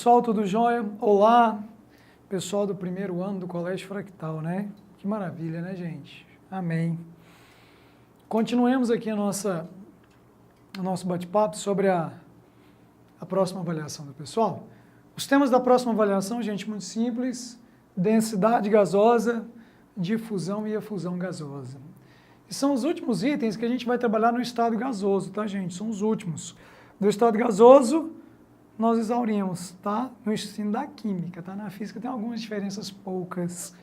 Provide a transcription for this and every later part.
Pessoal, tudo jóia? Olá, pessoal do primeiro ano do Colégio Fractal, né? Que maravilha, né, gente? Amém. Continuemos aqui o nosso bate-papo sobre a próxima avaliação do pessoal. Os temas da próxima avaliação, gente, muito simples: densidade gasosa, difusão e efusão gasosa. E são os últimos itens que a gente vai trabalhar no estado gasoso, tá, gente? São os últimos. Do estado gasoso, nós exaurimos, tá? No ensino da química, tá? Na física tem algumas diferenças poucas,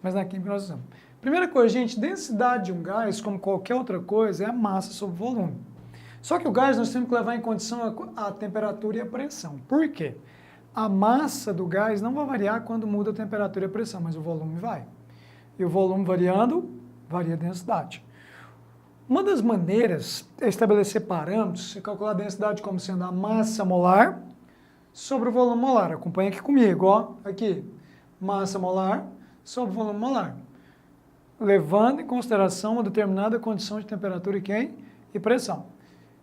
mas na química nós usamos. Primeira coisa, gente, densidade de um gás, como qualquer outra coisa, é a massa sobre volume. Só que o gás nós temos que levar em condição a temperatura e a pressão. Por quê? A massa do gás não vai variar quando muda a temperatura e a pressão, mas o volume vai. E o volume variando, varia a densidade. Uma das maneiras é estabelecer parâmetros, é calcular a densidade como sendo a massa molar sobre o volume molar. Acompanha aqui comigo, ó. Aqui, massa molar sobre o volume molar. Levando em consideração uma determinada condição de temperatura e pressão.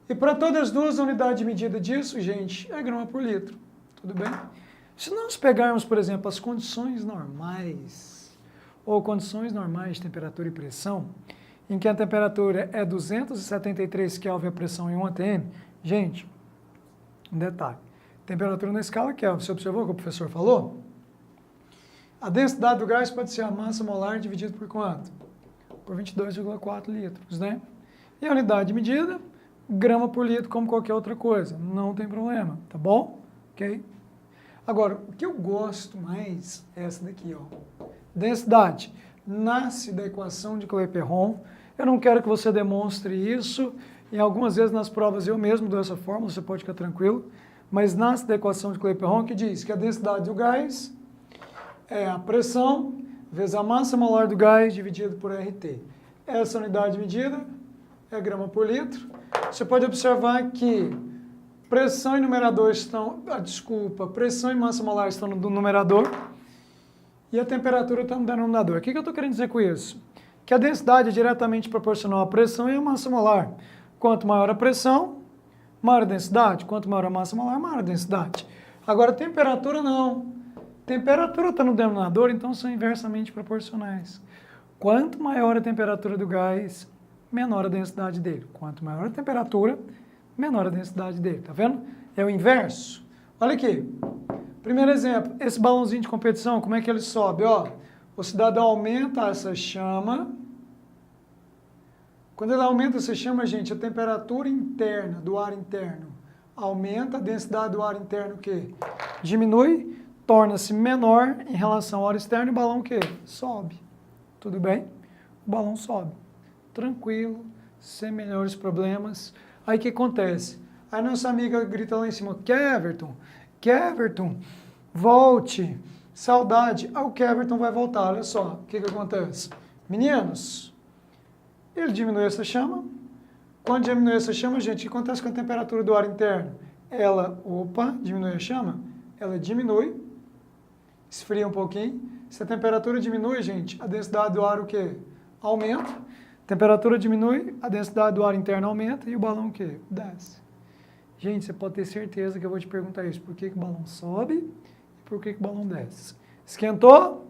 E para todas as duas, a unidade de medida disso, gente, é grama por litro. Tudo bem? Se nós pegarmos, por exemplo, as condições normais, ou condições normais de temperatura e pressão, em que a temperatura é 273 Kelvin e a pressão em 1 atm, gente, um detalhe, temperatura na escala Kelvin, você observou o que o professor falou? A densidade do gás pode ser a massa molar dividido por quanto? Por 22,4 litros, né? E a unidade de medida, grama por litro, como qualquer outra coisa, não tem problema, tá bom? Ok? Agora, o que eu gosto mais é essa daqui, ó. Densidade nasce da equação de Clapeyron. Eu não quero que você demonstre isso, e algumas vezes nas provas eu mesmo dou essa fórmula, você pode ficar tranquilo, mas nasce da equação de Clapeyron que diz que a densidade do gás é a pressão vezes a massa molar do gás dividido por RT. Essa unidade de medida é grama por litro. Você pode observar que pressão e numerador estão, pressão e massa molar estão no numerador e a temperatura está no denominador. O que eu estou querendo dizer com isso? Que a densidade é diretamente proporcional à pressão e à massa molar. Quanto maior a pressão, maior a densidade. Quanto maior a massa molar, maior a densidade. Agora, temperatura não. Temperatura está no denominador, então são inversamente proporcionais. Quanto maior a temperatura do gás, menor a densidade dele. Quanto maior a temperatura, menor a densidade dele. Tá vendo? É o inverso. Olha aqui. Primeiro exemplo, esse balãozinho de competição, como é que ele sobe? Ó, o cidadão aumenta essa chama. Quando ele aumenta essa chama, gente, a temperatura interna do ar interno aumenta, a densidade do ar interno o quê? Diminui, torna-se menor em relação ao ar externo e o balão o quê? Sobe. Tudo bem? O balão sobe. Tranquilo, sem melhores problemas. Aí o que acontece? Aí nossa amiga grita lá em cima, Keverton, volte, saudade. Aí o Keverton vai voltar, olha só, o que acontece? Meninos, ele diminui essa chama. Quando diminui essa chama, gente, o que acontece com a temperatura do ar interno? Ela, diminui a chama, ela diminui, esfria um pouquinho. Se a temperatura diminui, gente, a densidade do ar o quê? Aumenta. A temperatura diminui, a densidade do ar interno aumenta e o balão o quê? Desce. Gente, você pode ter certeza que eu vou te perguntar isso. Por que o balão sobe e por que o balão desce? Esquentou,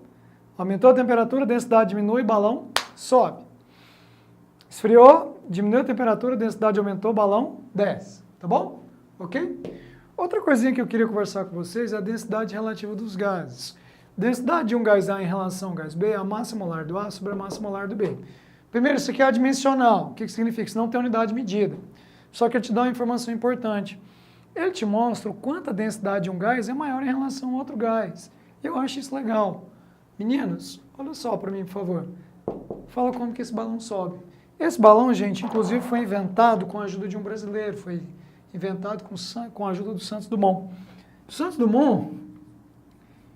aumentou a temperatura, a densidade diminui, balão sobe. Esfriou, diminuiu a temperatura, a densidade aumentou, o balão desce. Tá bom? Ok? Outra coisinha que eu queria conversar com vocês é a densidade relativa dos gases. Densidade de um gás A em relação ao gás B é a massa molar do A sobre a massa molar do B. Primeiro, isso aqui é adimensional. O que significa? Isso não tem unidade de medida. Só que ele te dá uma informação importante. Ele te mostra o quanto a densidade de um gás é maior em relação a outro gás. Eu acho isso legal. Meninos, olha só para mim, por favor. Fala como que esse balão sobe. Esse balão, gente, inclusive foi inventado com a ajuda de um brasileiro. Foi inventado com a ajuda do Santos Dumont. O Santos Dumont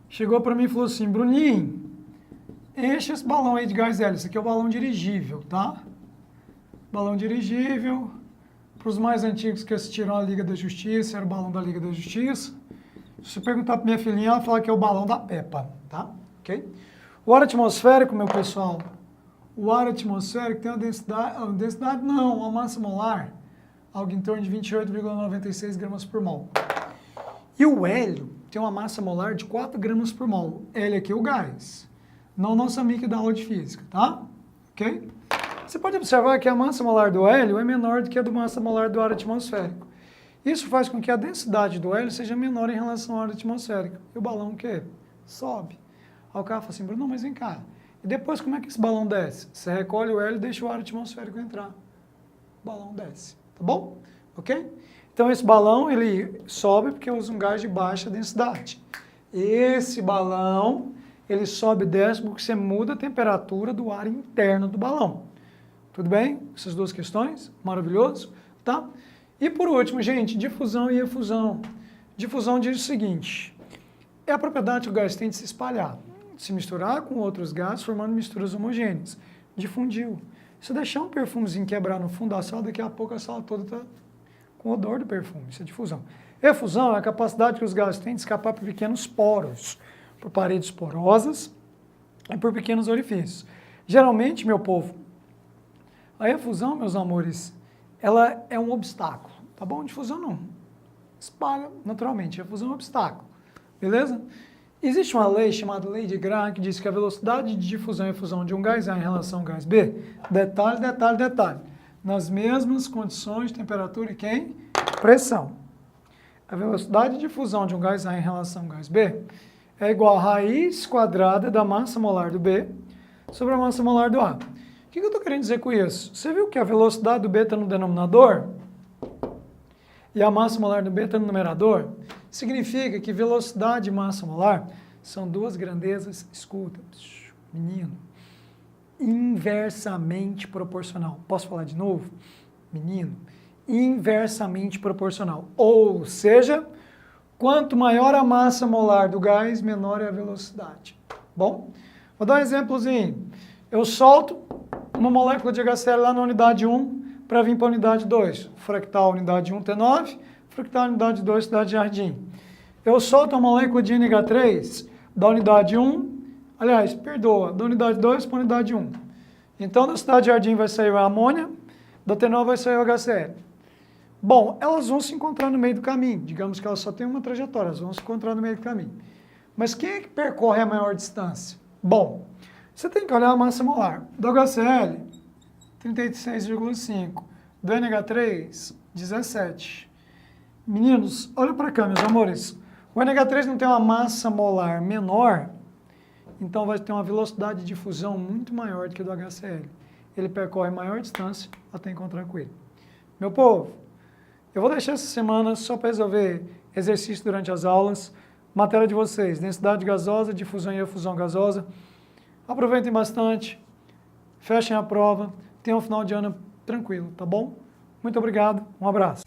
chegou para mim e falou assim, Bruninho, enche esse balão aí de gás hélio. Esse aqui é o balão dirigível, tá? Balão dirigível. Para os mais antigos que assistiram a Liga da Justiça, era o balão da Liga da Justiça. Se você perguntar para minha filhinha, ela fala que é o balão da Peppa, tá? Ok? O ar atmosférico, meu pessoal, o ar atmosférico tem uma massa molar, algo em torno de 28,96 gramas por mol. E o hélio tem uma massa molar de 4 gramas por mol. L aqui é o gás, não nosso amigo da aula de física, tá? Ok? Você pode observar que a massa molar do hélio é menor do que a da massa molar do ar atmosférico. Isso faz com que a densidade do hélio seja menor em relação ao ar atmosférico. E o balão o quê? Sobe. Aí o cara fala assim, Bruno, mas vem cá. E depois como é que esse balão desce? Você recolhe o hélio e deixa o ar atmosférico entrar. O balão desce. Tá bom? Ok? Então esse balão ele sobe porque usa um gás de baixa densidade. Esse balão ele sobe e desce porque você muda a temperatura do ar interno do balão. Tudo bem? Essas duas questões? Maravilhoso? Tá? E por último, gente, difusão e efusão. Difusão diz o seguinte, é a propriedade que o gás tem de se espalhar, se misturar com outros gases, formando misturas homogêneas. Difundiu. Se deixar um perfumezinho quebrar no fundo da sala, daqui a pouco a sala toda está com o odor do perfume. Isso é difusão. Efusão é a capacidade que os gases têm de escapar por pequenos poros, por paredes porosas e por pequenos orifícios. Geralmente, meu povo, a efusão, meus amores, ela é um obstáculo, tá bom? Difusão não. Espalha naturalmente. A efusão é um obstáculo. Beleza? Existe uma lei chamada lei de Graham que diz que a velocidade de difusão e efusão de um gás A em relação ao gás B, detalhe, detalhe, detalhe, nas mesmas condições de temperatura e quem? Pressão. A velocidade de difusão de um gás A em relação ao gás B é igual a raiz quadrada da massa molar do B sobre a massa molar do A. O que eu estou querendo dizer com isso? Você viu que a velocidade do B está no denominador e a massa molar do B está no numerador? Significa que velocidade e massa molar são duas grandezas, escuta, menino, inversamente proporcional. Posso falar de novo? Menino, inversamente proporcional. Ou seja, quanto maior a massa molar do gás, menor é a velocidade. Bom, vou dar um exemplozinho. Eu solto uma molécula de HCl lá na unidade 1 para vir para a unidade 2. Fractal unidade 1 T9, fractal unidade 2 Cidade Jardim. Eu solto a molécula de NH3 da unidade 1, aliás, perdoa, da unidade 2 para a unidade 1. Então, da Cidade Jardim vai sair a amônia, da T9 vai sair o HCl. Bom, elas vão se encontrar no meio do caminho. Digamos que elas só têm uma trajetória, elas vão se encontrar no meio do caminho. Mas quem é que percorre a maior distância? Bom, você tem que olhar a massa molar. Do HCl, 36,5. Do NH3, 17. Meninos, olha para cá, meus amores. O NH3 não tem uma massa molar menor, então vai ter uma velocidade de difusão muito maior do que a do HCl. Ele percorre maior distância até encontrar com ele. Meu povo, eu vou deixar essa semana só para resolver exercício durante as aulas. Matéria de vocês, densidade gasosa, difusão e efusão gasosa. Aproveitem bastante, fechem a prova, tenham um final de ano tranquilo, tá bom? Muito obrigado, um abraço.